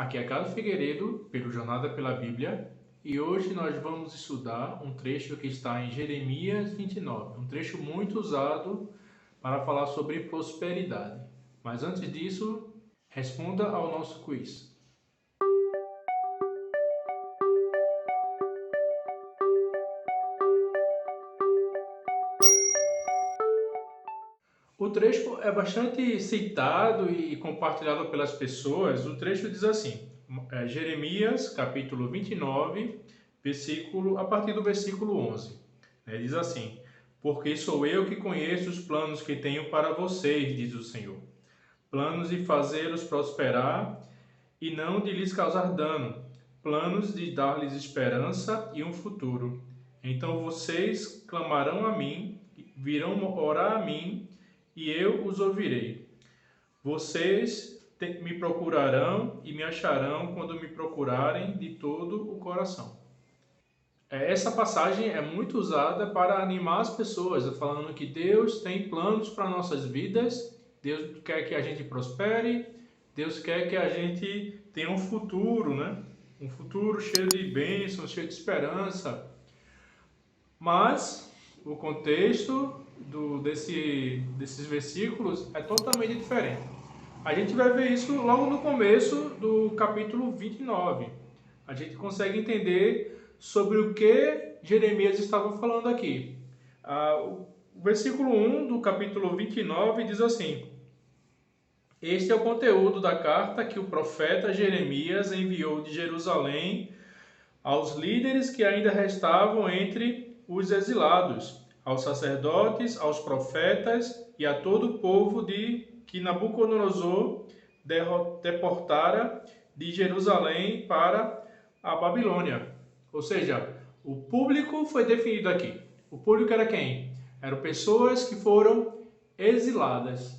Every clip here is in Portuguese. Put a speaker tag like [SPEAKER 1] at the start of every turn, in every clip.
[SPEAKER 1] Aqui é Carlos Figueiredo, pelo Jornada pela Bíblia, e hoje nós vamos estudar um trecho que está em Jeremias 29, um trecho muito usado para falar sobre prosperidade. Mas antes disso, responda ao nosso quiz. O trecho é bastante citado e compartilhado pelas pessoas. O trecho diz assim, Jeremias, capítulo 29, a partir do versículo 11. Diz assim, porque sou eu que conheço os planos que tenho para vocês, diz o Senhor. Planos de fazê-los prosperar e não de lhes causar dano. Planos de dar-lhes esperança e um futuro. Então vocês clamarão a mim, virão orar a mim, e eu os ouvirei. Vocês me procurarão e me acharão quando me procurarem de todo o coração. Essa passagem é muito usada para animar as pessoas, falando que Deus tem planos para nossas vidas, Deus quer que a gente prospere, Deus quer que a gente tenha um futuro, né? Um futuro cheio de bênçãos, cheio de esperança. Mas o contexto desses versículos é totalmente diferente. A gente vai ver isso logo no começo do capítulo 29. A gente consegue entender sobre o que Jeremias estava falando aqui. O versículo 1 do capítulo 29 diz assim: Este é o conteúdo da carta que o profeta Jeremias enviou de Jerusalém aos líderes que ainda restavam entre os exilados, aos sacerdotes, aos profetas e a todo o povo que Nabucodonosor deportara de Jerusalém para a Babilônia. Ou seja, o público foi definido aqui. O público era quem? Eram pessoas que foram exiladas.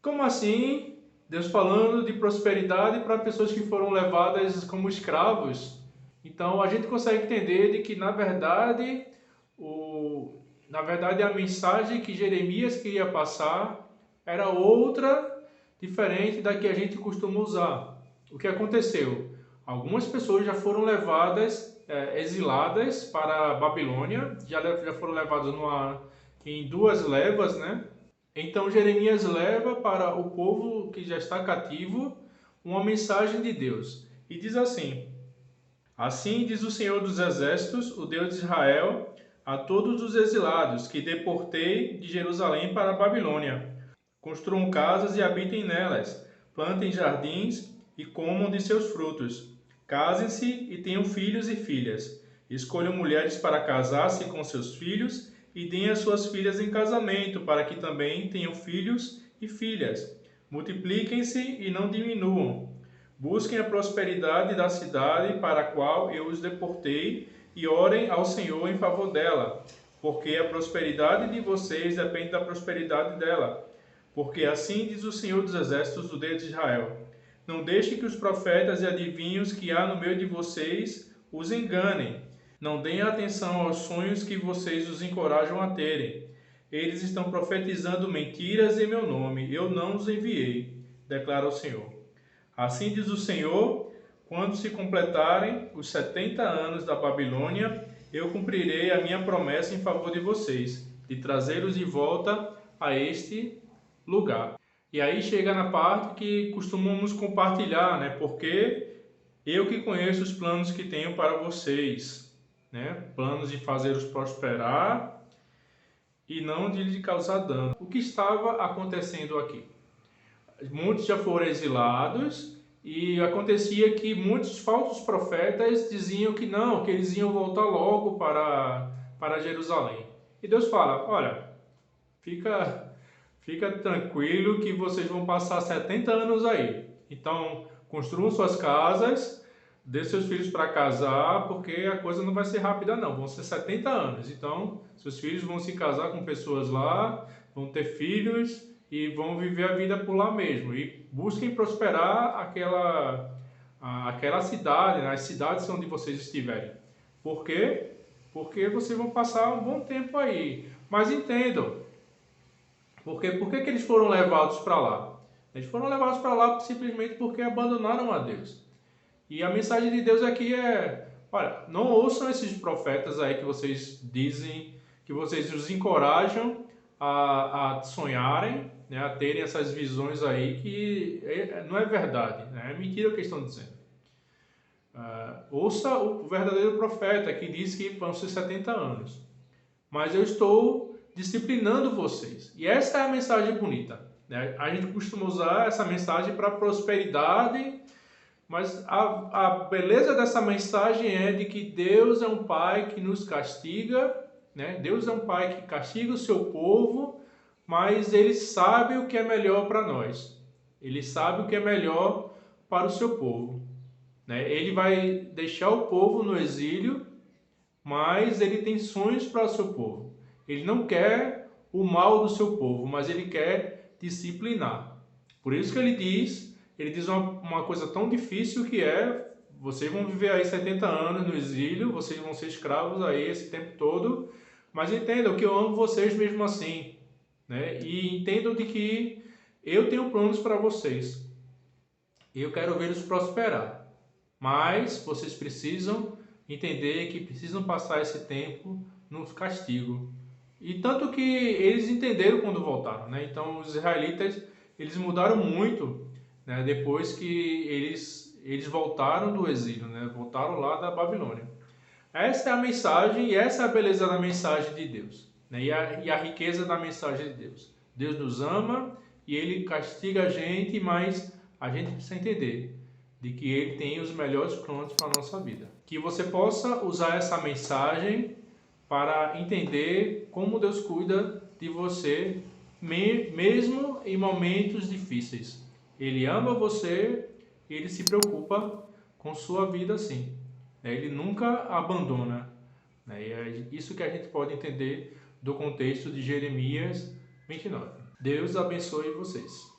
[SPEAKER 1] Como assim? Deus falando de prosperidade para pessoas que foram levadas como escravos. Então a gente consegue entender de que na verdade a mensagem que Jeremias queria passar era outra, diferente da que a gente costuma usar. O que aconteceu? Algumas pessoas já foram levadas, exiladas para a Babilônia, já foram levadas em duas levas, né? Então Jeremias leva para o povo que já está cativo uma mensagem de Deus. E diz assim: Assim diz o Senhor dos Exércitos, o Deus de Israel, a todos os exilados que deportei de Jerusalém para a Babilônia. Construam casas e habitem nelas, plantem jardins e comam de seus frutos. Casem-se e tenham filhos e filhas. Escolham mulheres para casar-se com seus filhos e deem as suas filhas em casamento, para que também tenham filhos e filhas. Multipliquem-se e não diminuam. Busquem a prosperidade da cidade para a qual eu os deportei e orem ao Senhor em favor dela, porque a prosperidade de vocês depende da prosperidade dela. Porque assim diz o Senhor dos Exércitos, o Deus de Israel: Não deixe que os profetas e adivinhos que há no meio de vocês os enganem. Não deem atenção aos sonhos que vocês os encorajam a terem. Eles estão profetizando mentiras em meu nome. Eu não os enviei, declara o Senhor. Assim diz o Senhor: quando se completarem os 70 anos da Babilônia, eu cumprirei a minha promessa em favor de vocês, de trazê-los de volta a este lugar. E aí chega na parte que costumamos compartilhar, né? Porque eu que conheço os planos que tenho para vocês, né? Planos de fazê-los prosperar e não de lhe causar dano. O que estava acontecendo aqui? Muitos já foram exilados e acontecia que muitos falsos profetas diziam que não, que eles iam voltar logo para Jerusalém. E Deus fala: olha, fica tranquilo que vocês vão passar 70 anos aí. Então, construam suas casas, dê seus filhos para casar, porque a coisa não vai ser rápida não, vão ser 70 anos. Então, seus filhos vão se casar com pessoas lá, vão ter filhos e vão viver a vida por lá mesmo. E busquem prosperar aquela cidade, né? As cidades onde vocês estiverem. Por quê? Porque vocês vão passar um bom tempo aí. Mas entendam, por que eles foram levados para lá? Eles foram levados para lá simplesmente porque abandonaram a Deus. E a mensagem de Deus aqui é: olha, não ouçam esses profetas aí que vocês dizem, que vocês os encorajam a sonharem, né, a terem essas visões aí que não é verdade, né, é mentira o que eles estão dizendo. Ouça o verdadeiro profeta que diz que vão ser 70 anos. Mas eu estou disciplinando vocês. E essa é a mensagem bonita, né? A gente costuma usar essa mensagem para prosperidade, mas a beleza dessa mensagem é de que Deus é um Pai que nos castiga, né? Deus é um Pai que castiga o seu povo, mas Ele sabe o que é melhor para nós. Ele sabe o que é melhor para o seu povo, né? Ele vai deixar o povo no exílio, mas Ele tem sonhos para o seu povo. Ele não quer o mal do seu povo, mas Ele quer disciplinar. Por isso que Ele diz uma coisa tão difícil que é: vocês vão viver aí 70 anos no exílio, vocês vão ser escravos aí esse tempo todo, mas entendam que eu amo vocês mesmo assim, né? E entendam de que eu tenho planos para vocês. Eu quero vê-los prosperar, mas vocês precisam entender que precisam passar esse tempo no castigo. E tanto que eles entenderam quando voltaram, né? Então os israelitas, eles mudaram muito, né? Depois que eles voltaram do exílio, né? Voltaram lá da Babilônia. Essa é a mensagem e essa é a beleza da mensagem de Deus, né? E a riqueza da mensagem de Deus. Deus nos ama e Ele castiga a gente, mas a gente precisa entender de que Ele tem os melhores planos para a nossa vida. Que você possa usar essa mensagem para entender como Deus cuida de você, mesmo em momentos difíceis. Ele ama você e Ele se preocupa com sua vida sim. Ele nunca abandona. E é isso que a gente pode entender do contexto de Jeremias 29. Deus abençoe vocês.